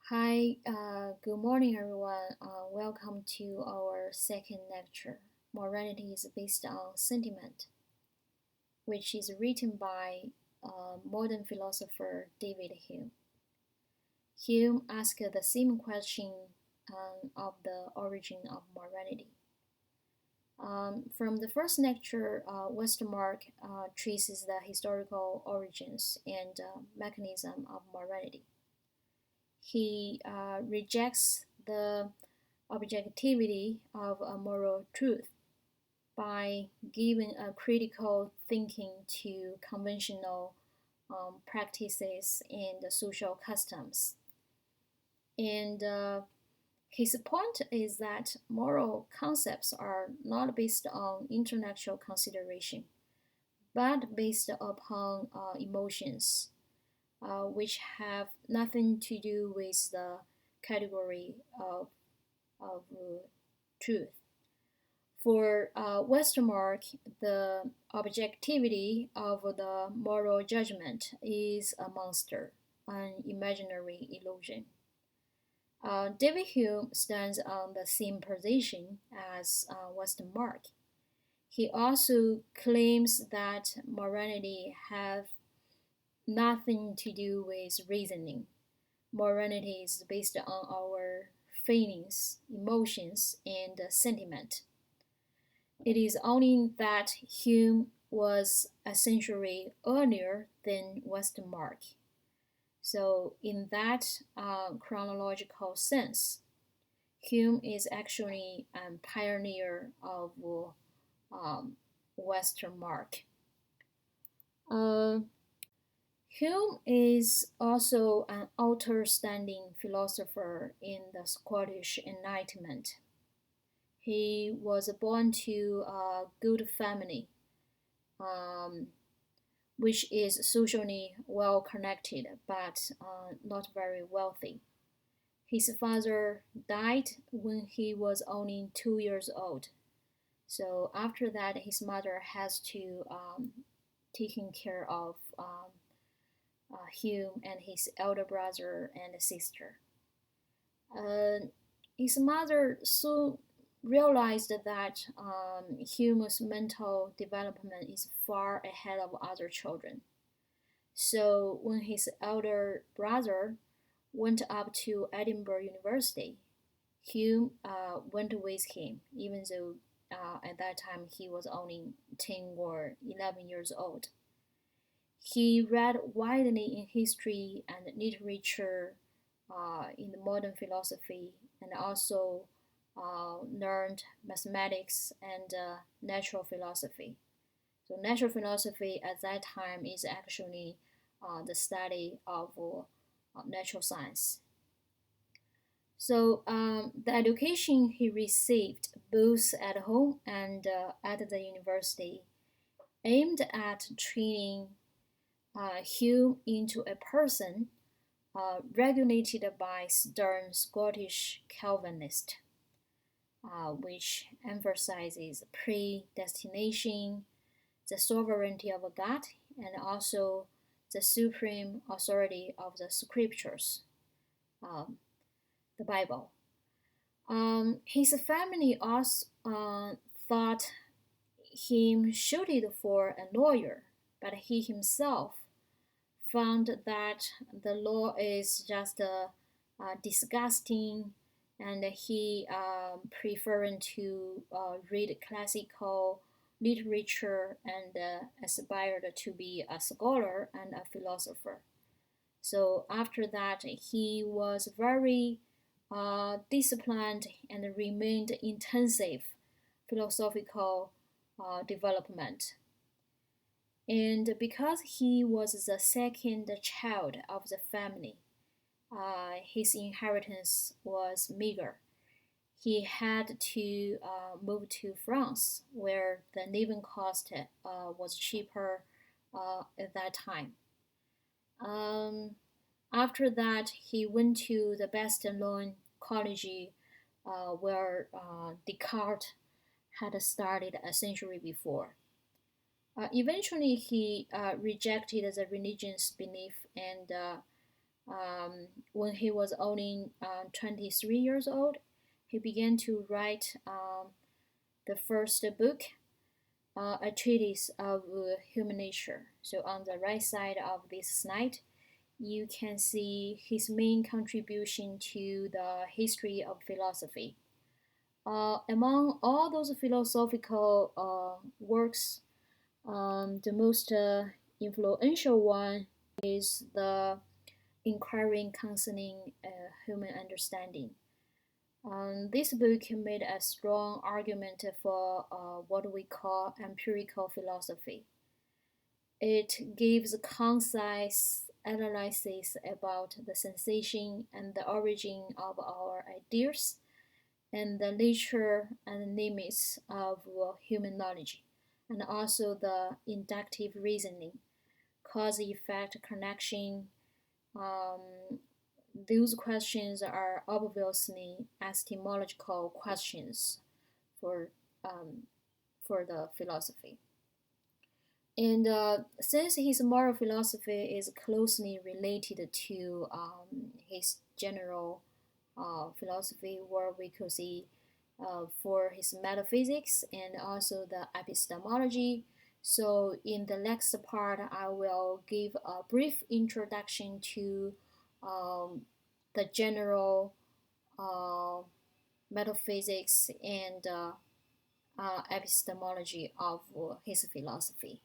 Hi, good morning, everyone. Welcome to our second lecture. Morality is based on sentiment, which is written by modern philosopher David Hume. Hume asked the same question of the origin of morality. From the first lecture, Westermarck traces the historical origins and mechanism of morality. He rejects the objectivity of a moral truth by giving a critical thinking to conventional practices and social customs. And his point is that moral concepts are not based on intellectual consideration, but based upon emotions, which have nothing to do with the category of truth. For Westermarck, the objectivity of the moral judgment is a monster, an imaginary illusion. David Hume stands on the same position as Westermarck. He also claims that morality has nothing to do with reasoning. Morality is based on our feelings, emotions, and sentiment. It is only that Hume was a century earlier than Westermarck. So, in that chronological sense, Hume is actually a pioneer of um, Westermarck. Uh, Hume is also an outstanding philosopher in the Scottish Enlightenment. He was born to a good family, um, which is socially well connected but not very wealthy. His father died when he was only 2 years old. So after that, his mother has to taking care of Hume and his elder brother and sister. Uh, his mother soon realized that Hume's mental development is far ahead of other children. So when his elder brother went up to Edinburgh University, Hume went with him, even though at that time he was only 10 or 11 years old. He read widely in history and literature, in the modern philosophy, and also learned mathematics and natural philosophy. So, natural philosophy at that time is actually the study of natural science. So, the education he received both at home and at the university aimed at training Hume into a person regulated by stern Scottish Calvinist, which emphasizes predestination, the sovereignty of God, and also the supreme authority of the scriptures, um, the Bible. His family also thought him suited for a lawyer, but he himself found that the law is just disgusting, and he preferring to read classical literature and aspired to be a scholar and a philosopher. So after that, he was very disciplined and remained intensive philosophical development. And because he was the second child of the family, his inheritance was meager. He had to move to France, where the living cost was cheaper at that time. Um, After that, he went to the best known college where Descartes had studied a century before. Eventually, he rejected the religion's belief and When he was only 23 years old, he began to write the first book, a treatise of human nature. So on the right side of this slide, you can see his main contribution to the history of philosophy. Among all those philosophical works, the most influential one is the Inquiring Concerning Human Understanding. This book made a strong argument for what we call empirical philosophy. It gives concise analysis about the sensation and the origin of our ideas and the nature and limits of human knowledge, and also the inductive reasoning, cause-effect connection. Those questions are obviously epistemological questions for for the philosophy. And since his moral philosophy is closely related to his general philosophy, where we could see for his metaphysics and also the epistemology. So in the next part, I will give a brief introduction to um, the general uh, metaphysics and epistemology of his philosophy.